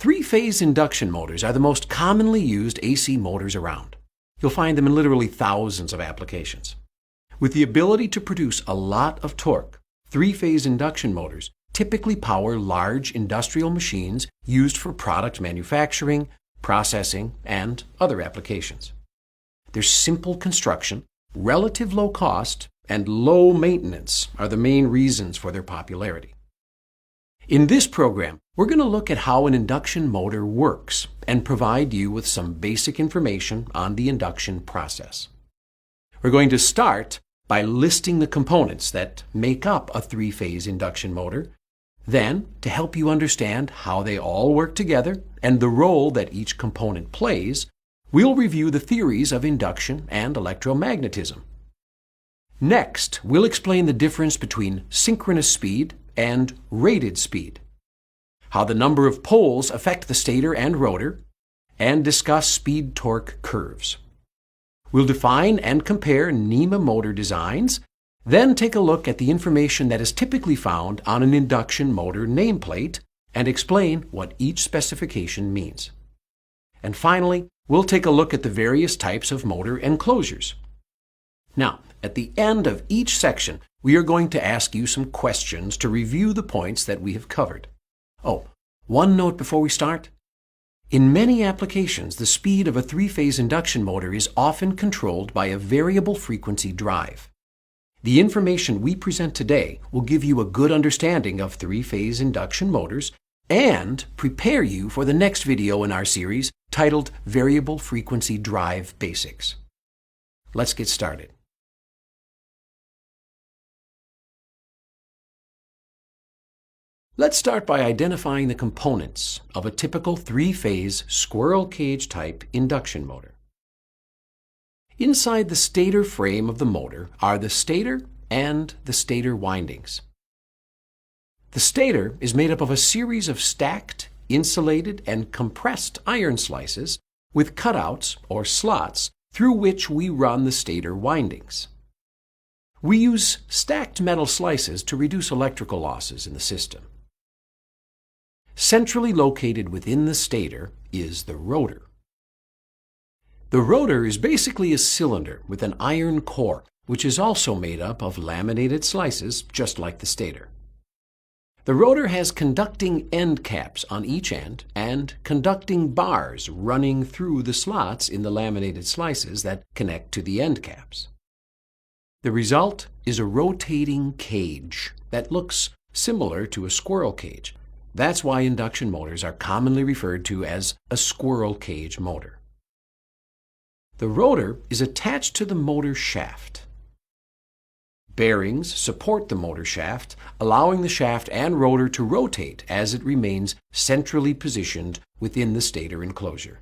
Three-phase induction motors are the most commonly used AC motors around. You'll find them in literally thousands of applications. With the ability to produce a lot of torque, three-phase induction motors typically power large industrial machines used for product manufacturing, processing, and other applications. Their simple construction, relative low cost, and low maintenance are the main reasons for their popularity. In this program, we're going to look at how an induction motor works and provide you with some basic information on the induction process. We're going to start by listing the components that make up a three-phase induction motor. Then, to help you understand how they all work together and the role that each component plays, we'll review the theories of induction and electromagnetism. Next, we'll explain the difference between synchronous speed and rated speed, how the number of poles affect the stator and rotor, and discuss speed-torque curves. We'll define and compare NEMA motor designs, then take a look at the information that is typically found on an induction motor nameplate and explain what each specification means. And finally, we'll take a look at the various types of motor enclosures. Now, at the end of each section, we are going to ask you some questions to review the points that we have covered. Oh, one note before we start. In many applications, the speed of a three-phase induction motor is often controlled by a variable frequency drive. The information we present today will give you a good understanding of three-phase induction motors and prepare you for the next video in our series titled Variable Frequency Drive Basics. Let's get started. Let's start by identifying the components of a typical three-phase squirrel cage type induction motor. Inside the stator frame of the motor are the stator and the stator windings. The stator is made up of a series of stacked, insulated, and compressed iron slices with cutouts or slots through which we run the stator windings. We use stacked metal slices to reduce electrical losses in the system. Centrally located within the stator is the rotor. The rotor is basically a cylinder with an iron core, which is also made up of laminated slices, just like the stator. The rotor has conducting end caps on each end and conducting bars running through the slots in the laminated slices that connect to the end caps. The result is a rotating cage that looks similar to a squirrel cage. That's why induction motors are commonly referred to as a squirrel cage motor. The rotor is attached to the motor shaft. Bearings support the motor shaft, allowing the shaft and rotor to rotate as it remains centrally positioned within the stator enclosure.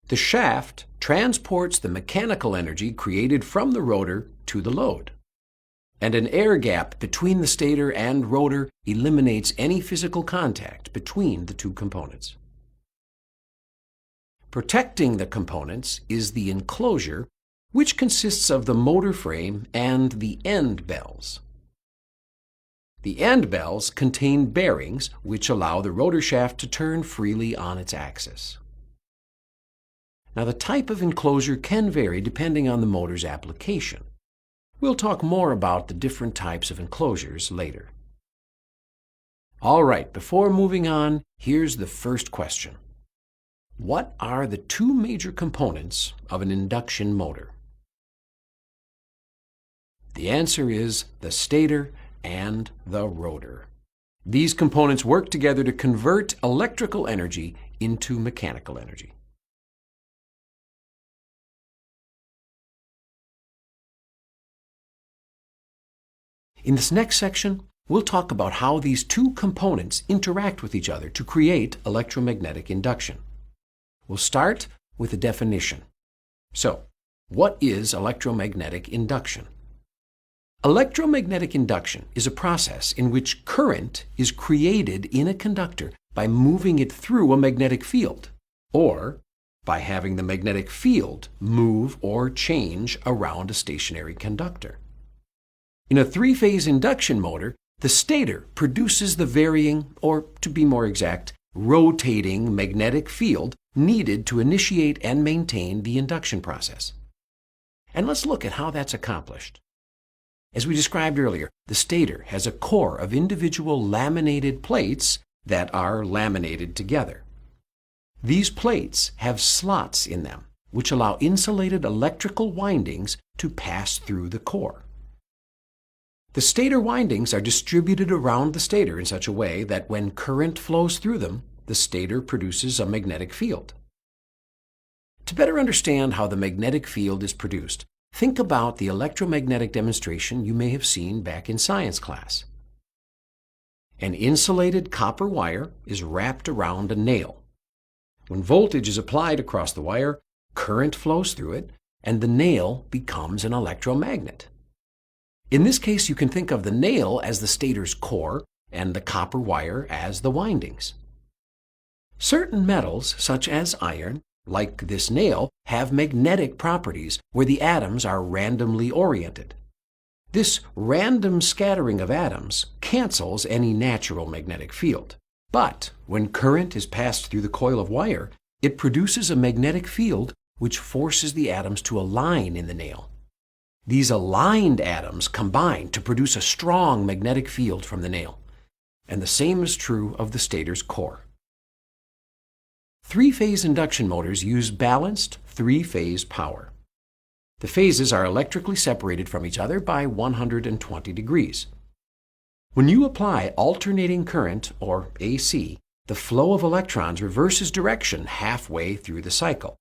The shaft transports the mechanical energy created from the rotor to the load, and an air gap between the stator and rotor eliminates any physical contact between the two components. Protecting the components is the enclosure, which consists of the motor frame and the end bells. The end bells contain bearings which allow the rotor shaft to turn freely on its axis. Now, the type of enclosure can vary depending on the motor's application. We'll talk more about the different types of enclosures later. All right, before moving on, here's the first question. What are the two major components of an induction motor? The answer is the stator and the rotor. These components work together to convert electrical energy into mechanical energy. In this next section, we'll talk about how these two components interact with each other to create electromagnetic induction. We'll start with a definition. So, what is electromagnetic induction? Electromagnetic induction is a process in which current is created in a conductor by moving it through a magnetic field, or by having the magnetic field move or change around a stationary conductor. In a three-phase induction motor, the stator produces the varying, or to be more exact, rotating magnetic field needed to initiate and maintain the induction process. And let's look at how that's accomplished. As we described earlier, the stator has a core of individual laminated plates that are laminated together. These plates have slots in them, which allow insulated electrical windings to pass through the core. The stator windings are distributed around the stator in such a way that when current flows through them, the stator produces a magnetic field. To better understand how the magnetic field is produced, think about the electromagnetic demonstration you may have seen back in science class. An insulated copper wire is wrapped around a nail. When voltage is applied across the wire, current flows through it, and the nail becomes an electromagnet. In this case, you can think of the nail as the stator's core and the copper wire as the windings. Certain metals, such as iron, like this nail, have magnetic properties where the atoms are randomly oriented. This random scattering of atoms cancels any natural magnetic field. But when current is passed through the coil of wire, it produces a magnetic field which forces the atoms to align in the nail. These aligned atoms combine to produce a strong magnetic field from the nail. And the same is true of the stator's core. Three-phase induction motors use balanced three-phase power. The phases are electrically separated from each other by 120 degrees. When you apply alternating current, or AC, the flow of electrons reverses direction halfway through the cycle.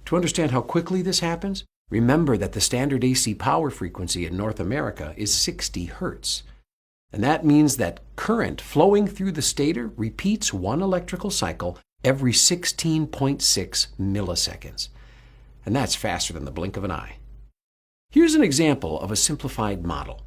To understand how quickly this happens, remember that the standard AC power frequency in North America is 60 Hertz. And that means that current flowing through the stator repeats one electrical cycle every 16.6 milliseconds. And that's faster than the blink of an eye. Here's an example of a simplified model.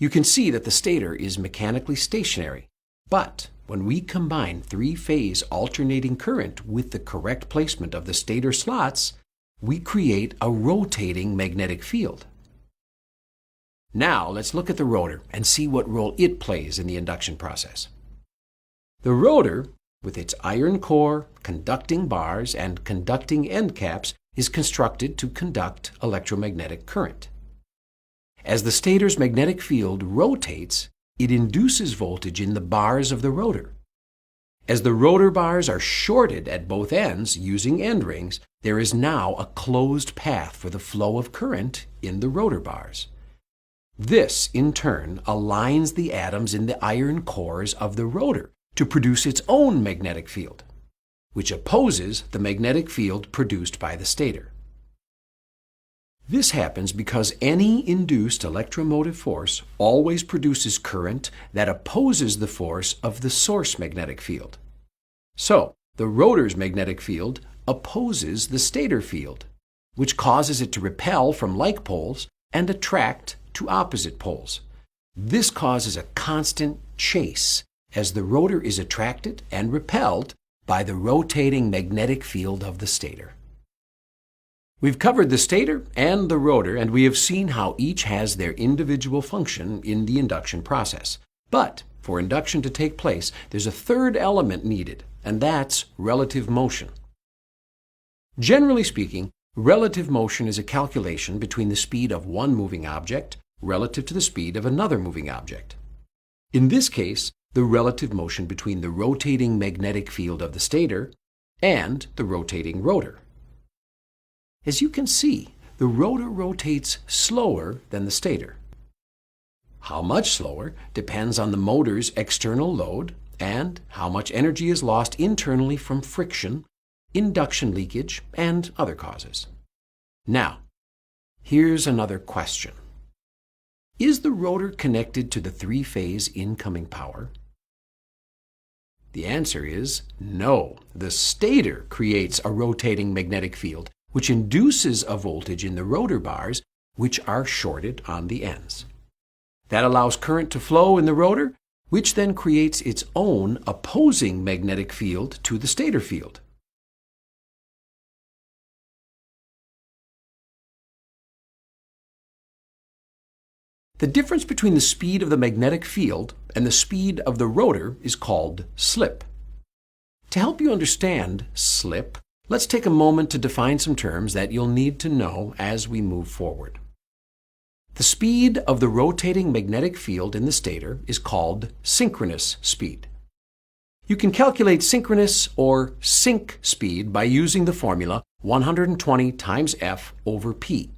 You can see that the stator is mechanically stationary, but when we combine three-phase alternating current with the correct placement of the stator slots, we create a rotating magnetic field. Now let's look at the rotor and see what role it plays in the induction process. The rotor, with its iron core, conducting bars, and conducting end caps, is constructed to conduct electromagnetic current. As the stator's magnetic field rotates, it induces voltage in the bars of the rotor. As the rotor bars are shorted at both ends using end rings, there is now a closed path for the flow of current in the rotor bars. This, in turn, aligns the atoms in the iron cores of the rotor to produce its own magnetic field, which opposes the magnetic field produced by the stator. This happens because any induced electromotive force always produces current that opposes the force of the source magnetic field. So, the rotor's magnetic field opposes the stator field, which causes it to repel from like poles and attract to opposite poles. This causes a constant chase as the rotor is attracted and repelled by the rotating magnetic field of the stator. We've covered the stator and the rotor, and we have seen how each has their individual function in the induction process. But for induction to take place, there's a third element needed, and that's relative motion. Generally speaking, relative motion is a calculation between the speed of one moving object relative to the speed of another moving object. In this case, the relative motion between the rotating magnetic field of the stator and the rotating rotor. As you can see, the rotor rotates slower than the stator. How much slower depends on the motor's external load and how much energy is lost internally from friction, induction leakage, and other causes. Now, here's another question. Is the rotor connected to the three-phase incoming power? The answer is no. The stator creates a rotating magnetic field which induces a voltage in the rotor bars, which are shorted on the ends. That allows current to flow in the rotor, which then creates its own opposing magnetic field to the stator field. The difference between the speed of the magnetic field and the speed of the rotor is called slip. To help you understand slip, let's take a moment to define some terms that you'll need to know as we move forward. The speed of the rotating magnetic field in the stator is called synchronous speed. You can calculate synchronous or sync speed by using the formula 120 times F over P,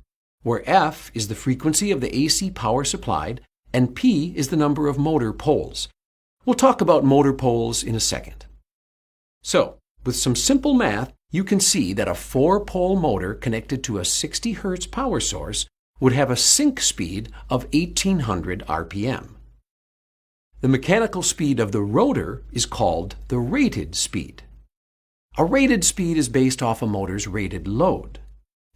where F is the frequency of the AC power supplied and P is the number of motor poles. We'll talk about motor poles in a second. So, with some simple math, you can see that a 4-pole motor connected to a 60 Hz power source would have a sync speed of 1800 RPM. The mechanical speed of the rotor is called the rated speed. A rated speed is based off a motor's rated load.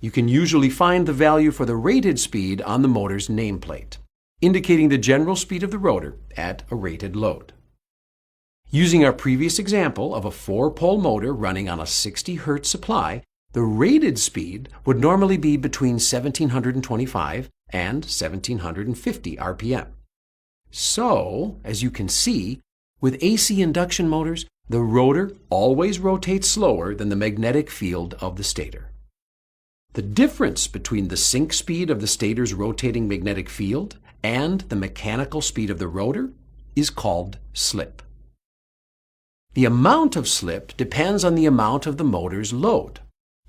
You can usually find the value for the rated speed on the motor's nameplate, indicating the general speed of the rotor at a rated load. Using our previous example of a 4-pole motor running on a 60 Hz supply, the rated speed would normally be between 1725 and 1750 RPM. So, as you can see, with AC induction motors, the rotor always rotates slower than the magnetic field of the stator. The difference between the sync speed of the stator's rotating magnetic field and the mechanical speed of the rotor is called slip. The amount of slip depends on the amount of the motor's load.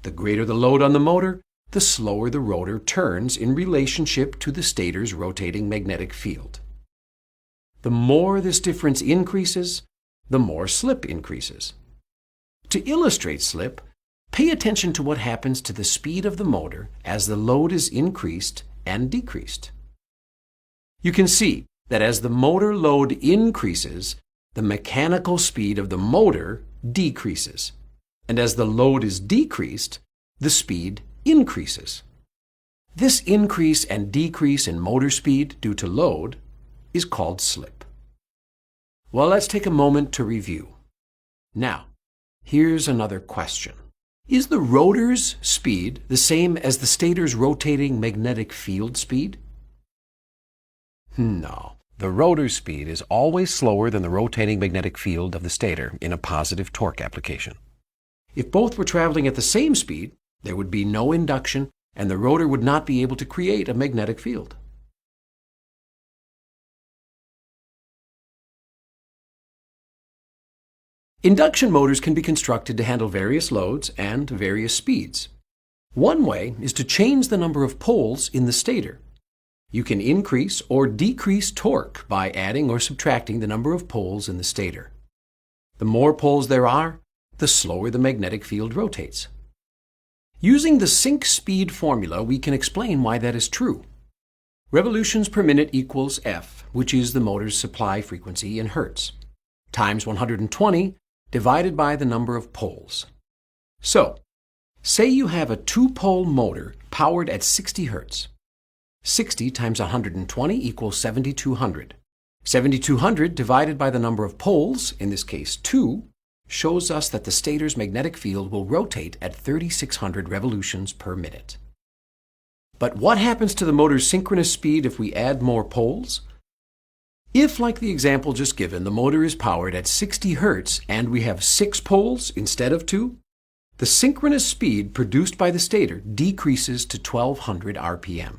The greater the load on the motor, the slower the rotor turns in relationship to the stator's rotating magnetic field. The more this difference increases, the more slip increases. To illustrate slip, pay attention to what happens to the speed of the motor as the load is increased and decreased. You can see that as the motor load increases, the mechanical speed of the motor decreases, and as the load is decreased, the speed increases. This increase and decrease in motor speed due to load is called slip. Well, let's take a moment to review. Now, here's another question. Is the rotor's speed the same as the stator's rotating magnetic field speed? No. The rotor's speed is always slower than the rotating magnetic field of the stator in a positive torque application. If both were traveling at the same speed, there would be no induction and the rotor would not be able to create a magnetic field. Induction motors can be constructed to handle various loads and various speeds. One way is to change the number of poles in the stator. You can increase or decrease torque by adding or subtracting the number of poles in the stator. The more poles there are, the slower the magnetic field rotates. Using the sync speed formula, we can explain why that is true. Revolutions per minute equals F, which is the motor's supply frequency in Hertz, times 120 divided by the number of poles. So, say you have a 2-pole motor powered at 60 Hertz. 60 times 120 equals 7,200. 7,200 divided by the number of poles, in this case 2, shows us that the stator's magnetic field will rotate at 3,600 revolutions per minute. But what happens to the motor's synchronous speed if we add more poles? If, like the example just given, the motor is powered at 60 Hertz and we have 6 poles instead of 2, the synchronous speed produced by the stator decreases to 1,200 RPM.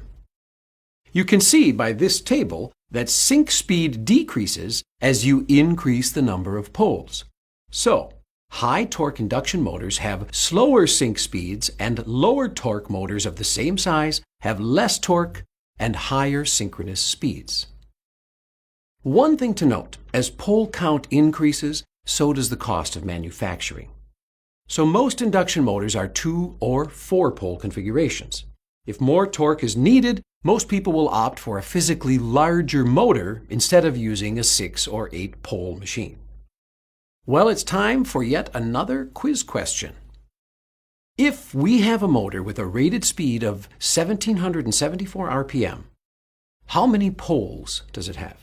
You can see by this table that sync speed decreases as you increase the number of poles. So, high torque induction motors have slower sync speeds and lower torque motors of the same size have less torque and higher synchronous speeds. One thing to note, as pole count increases, so does the cost of manufacturing. So most induction motors are 2 or 4-pole configurations. If more torque is needed, most people will opt for a physically larger motor instead of using a 6 or 8-pole machine. Well, it's time for yet another quiz question. If we have a motor with a rated speed of 1,774 RPM, how many poles does it have?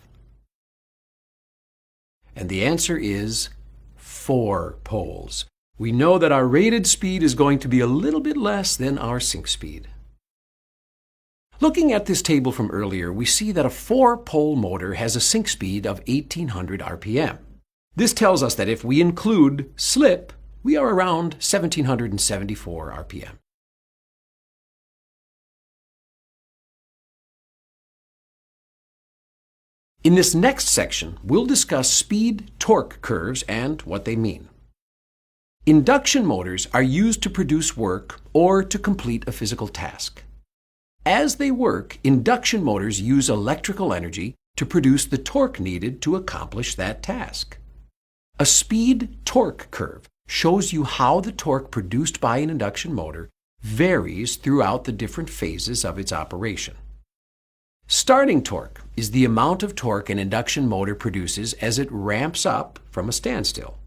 And the answer is 4 poles. We know that our rated speed is going to be a little bit less than our sync speed. Looking at this table from earlier, we see that a 4-pole motor has a sync speed of 1,800 RPM. This tells us that if we include slip, we are around 1774 RPM. In this next section, we'll discuss speed-torque curves and what they mean. Induction motors are used to produce work or to complete a physical task. As they work, induction motors use electrical energy to produce the torque needed to accomplish that task. A speed-torque curve shows you how the torque produced by an induction motor varies throughout the different phases of its operation. Starting torque is the amount of torque an induction motor produces as it ramps up from a standstill.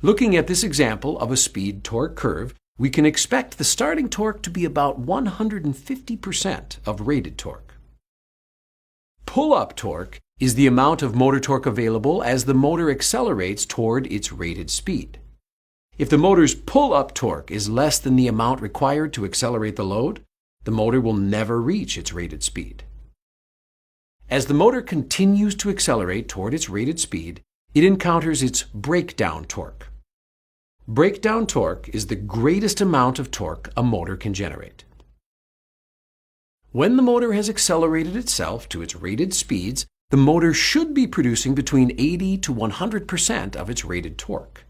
Looking at this example of a speed-torque curve, we can expect the starting torque to be about 150% of rated torque. Pull-up torque is the amount of motor torque available as the motor accelerates toward its rated speed. If the motor's pull-up torque is less than the amount required to accelerate the load, the motor will never reach its rated speed. As the motor continues to accelerate toward its rated speed, it encounters its breakdown torque. Breakdown torque is the greatest amount of torque a motor can generate. When the motor has accelerated itself to its rated speeds, the motor should be producing between 80 to 100% of its rated torque.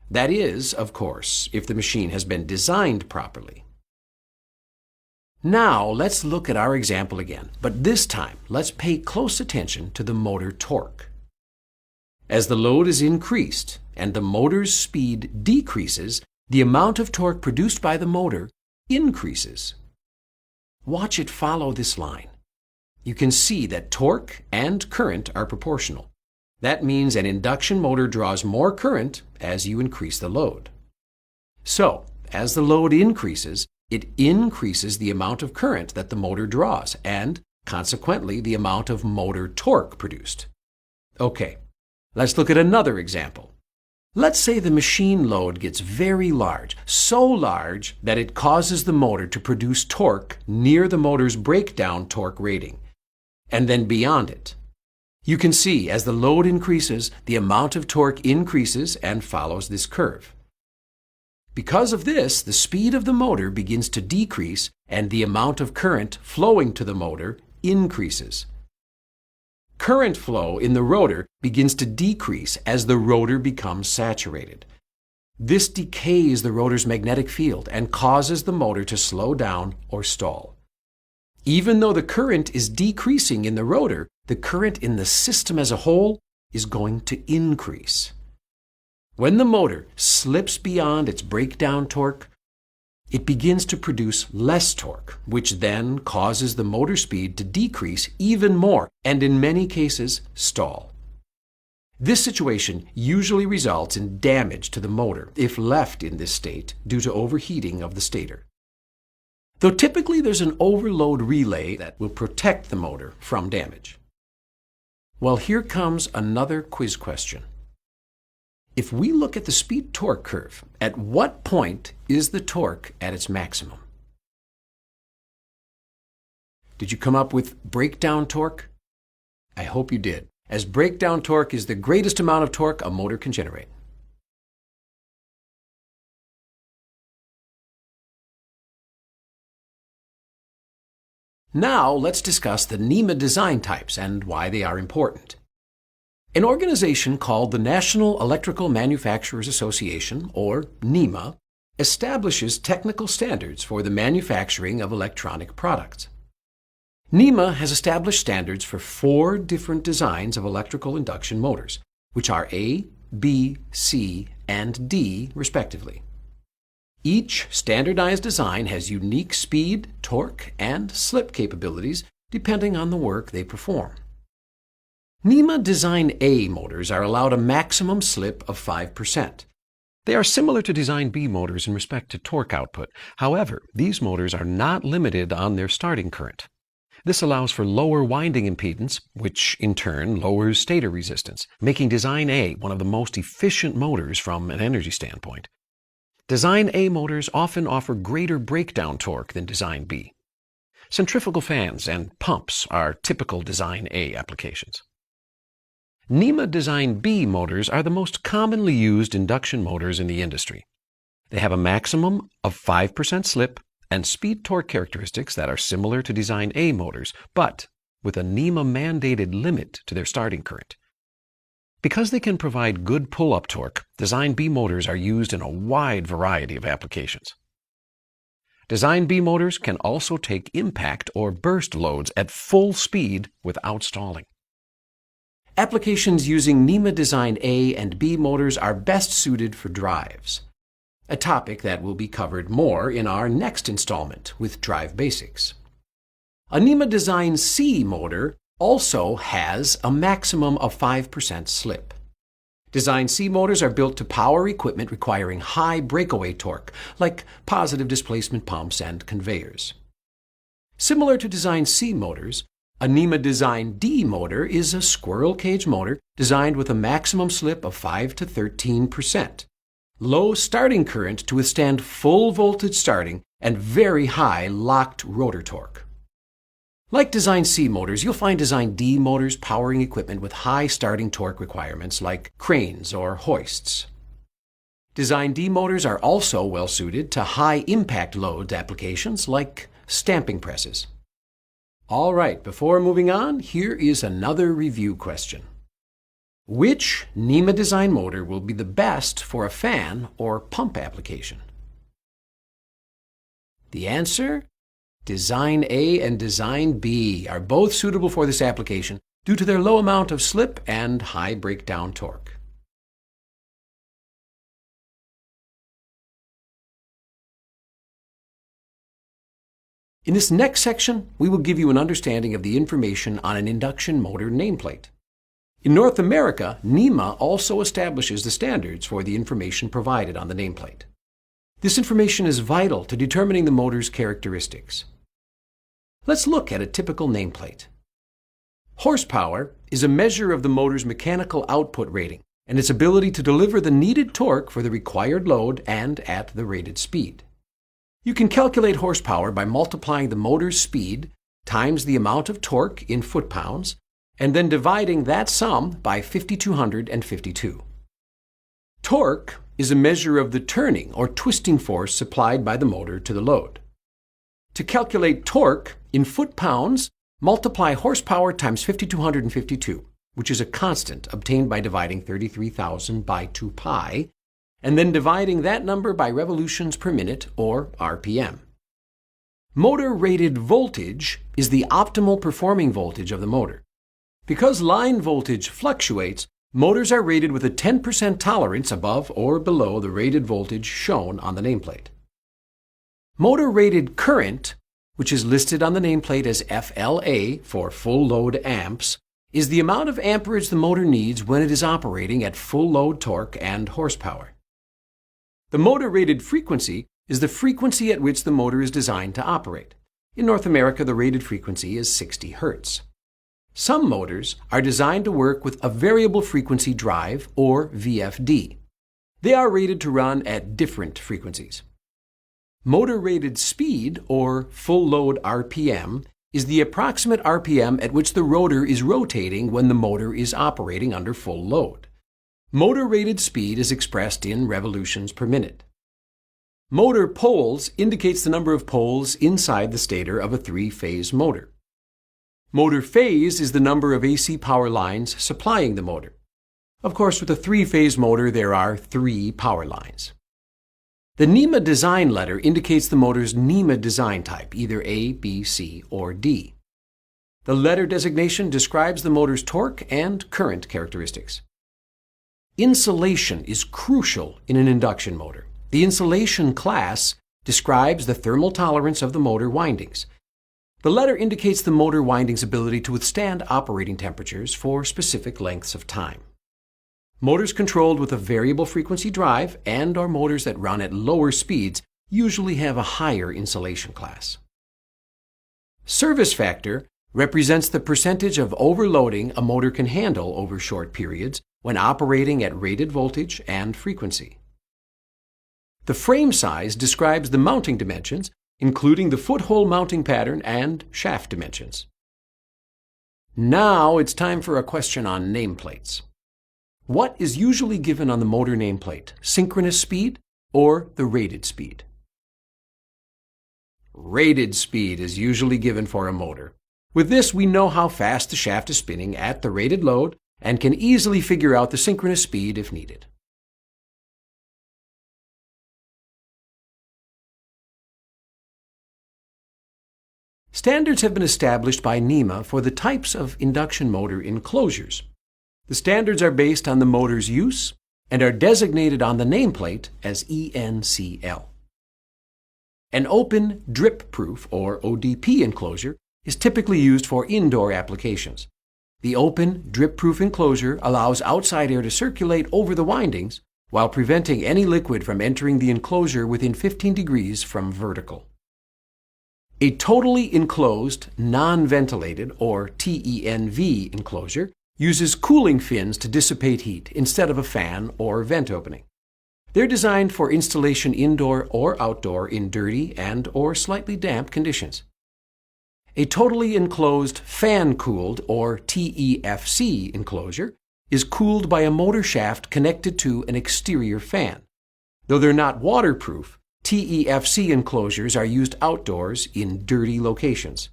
That is, of course, if the machine has been designed properly. Now let's look at our example again, but this time let's pay close attention to the motor torque. As the load is increased and the motor's speed decreases, the amount of torque produced by the motor increases. Watch it follow this line. You can see that torque and current are proportional. That means an induction motor draws more current as you increase the load. So, as the load increases, it increases the amount of current that the motor draws and, consequently, the amount of motor torque produced. Okay, let's look at another example. Let's say the machine load gets very large, so large that it causes the motor to produce torque near the motor's breakdown torque rating, and then beyond it. You can see as the load increases, the amount of torque increases and follows this curve. Because of this, the speed of the motor begins to decrease and the amount of current flowing to the motor increases. Current flow in the rotor begins to decrease as the rotor becomes saturated. This decays the rotor's magnetic field and causes the motor to slow down or stall. Even though the current is decreasing in the rotor, the current in the system as a whole is going to increase. When the motor slips beyond its breakdown torque, it begins to produce less torque, which then causes the motor speed to decrease even more and in many cases stall. This situation usually results in damage to the motor if left in this state due to overheating of the stator. Though typically there's an overload relay that will protect the motor from damage. Well, here comes another quiz question. If we look at the speed-torque curve, at what point is the torque at its maximum? Did you come up with breakdown torque? I hope you did, as breakdown torque is the greatest amount of torque a motor can generate. Now let's discuss the NEMA design types and why they are important. An organization called the National Electrical Manufacturers Association, or NEMA, establishes technical standards for the manufacturing of electronic products. NEMA has established standards for 4 different designs of electrical induction motors, which are A, B, C, and D, respectively. Each standardized design has unique speed, torque, and slip capabilities depending on the work they perform. NEMA Design A motors are allowed a maximum slip of 5%. They are similar to Design B motors in respect to torque output. However, these motors are not limited on their starting current. This allows for lower winding impedance, which in turn lowers stator resistance, making Design A one of the most efficient motors from an energy standpoint. Design A motors often offer greater breakdown torque than Design B. Centrifugal fans and pumps are typical Design A applications. NEMA Design B motors are the most commonly used induction motors in the industry. They have a maximum of 5% slip and speed-torque characteristics that are similar to Design A motors, but with a NEMA-mandated limit to their starting current. Because they can provide good pull-up torque, Design B motors are used in a wide variety of applications. Design B motors can also take impact or burst loads at full speed without stalling. Applications using NEMA Design A and B motors are best suited for drives, a topic that will be covered more in our next installment with Drive Basics. A NEMA Design C motor also has a maximum of 5% slip. Design C motors are built to power equipment requiring high breakaway torque, like positive displacement pumps and conveyors. Similar to Design C motors, a NEMA Design D motor is a squirrel cage motor designed with a maximum slip of 5 to 13%, low starting current to withstand full voltage starting, and very high locked rotor torque. Like Design C motors, you'll find Design D motors powering equipment with high starting torque requirements like cranes or hoists. Design D motors are also well suited to high impact load applications like stamping presses. All right, before moving on, here is another review question. Which NEMA Design motor will be the best for a fan or pump application? The answer? Design A and Design B are both suitable for this application due to their low amount of slip and high breakdown torque. In this next section, we will give you an understanding of the information on an induction motor nameplate. In North America, NEMA also establishes the standards for the information provided on the nameplate. This information is vital to determining the motor's characteristics. Let's look at a typical nameplate. Horsepower is a measure of the motor's mechanical output rating and its ability to deliver the needed torque for the required load and at the rated speed. You can calculate horsepower by multiplying the motor's speed times the amount of torque in foot-pounds and then dividing that sum by 5,252. Torque is a measure of the turning or twisting force supplied by the motor to the load. To calculate torque in foot-pounds, multiply horsepower times 5,252, which is a constant obtained by dividing 33,000 by 2 pi, and then dividing that number by revolutions per minute, or RPM. Motor-rated voltage is the optimal performing voltage of the motor. Because line voltage fluctuates, motors are rated with a 10% tolerance above or below the rated voltage shown on the nameplate. Motor-rated current, which is listed on the nameplate as FLA for full load amps, is the amount of amperage the motor needs when it is operating at full load torque and horsepower. The motor-rated frequency is the frequency at which the motor is designed to operate. In North America, the rated frequency is 60 Hz. Some motors are designed to work with a variable frequency drive, or VFD. They are rated to run at different frequencies. Motor-rated speed, or full load RPM, is the approximate RPM at which the rotor is rotating when the motor is operating under full load. Motor-rated speed is expressed in revolutions per minute. Motor poles indicates the number of poles inside the stator of a three-phase motor. Motor phase is the number of AC power lines supplying the motor. Of course, with a three-phase motor, there are 3 power lines. The NEMA design letter indicates the motor's NEMA design type, either A, B, C, or D. The letter designation describes the motor's torque and current characteristics. Insulation is crucial in an induction motor. The insulation class describes the thermal tolerance of the motor windings. The letter indicates the motor winding's ability to withstand operating temperatures for specific lengths of time. Motors controlled with a variable frequency drive and/or motors that run at lower speeds usually have a higher insulation class. Service factor represents the percentage of overloading a motor can handle over short periods when operating at rated voltage and frequency. The frame size describes the mounting dimensions, including the foot-hole mounting pattern and shaft dimensions. Now it's time for a question on nameplates. What is usually given on the motor nameplate, synchronous speed or the rated speed? Rated speed is usually given for a motor. With this, we know how fast the shaft is spinning at the rated load and can easily figure out the synchronous speed if needed. Standards have been established by NEMA for the types of induction motor enclosures. The standards are based on the motor's use and are designated on the nameplate as ENCL. An open drip-proof or ODP enclosure is typically used for indoor applications. The open drip-proof enclosure allows outside air to circulate over the windings while preventing any liquid from entering the enclosure within 15 degrees from vertical. A totally enclosed, non-ventilated, or TENV enclosure uses cooling fins to dissipate heat instead of a fan or vent opening. They're designed for installation indoor or outdoor in dirty and/or slightly damp conditions. A totally enclosed fan-cooled, or TEFC enclosure is cooled by a motor shaft connected to an exterior fan. Though they're not waterproof, TEFC enclosures are used outdoors in dirty locations.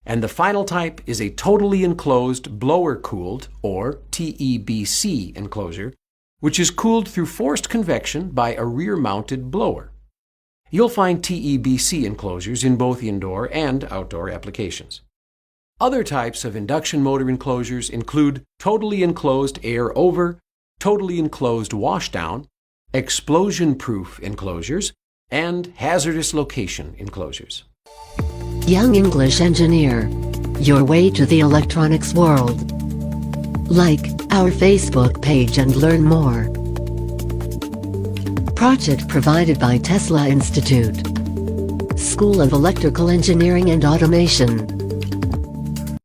And the final type is a totally enclosed blower-cooled, or TEBC enclosure, which is cooled through forced convection by a rear-mounted blower. You'll find TEBC enclosures in both indoor and outdoor applications. Other types of induction motor enclosures include totally enclosed air-over, totally enclosed washdown, explosion-proof enclosures, and hazardous location enclosures. Young English Engineer. Your way to the electronics world. Like our Facebook page and learn more. Project provided by Tesla Institute. School of Electrical Engineering and Automation.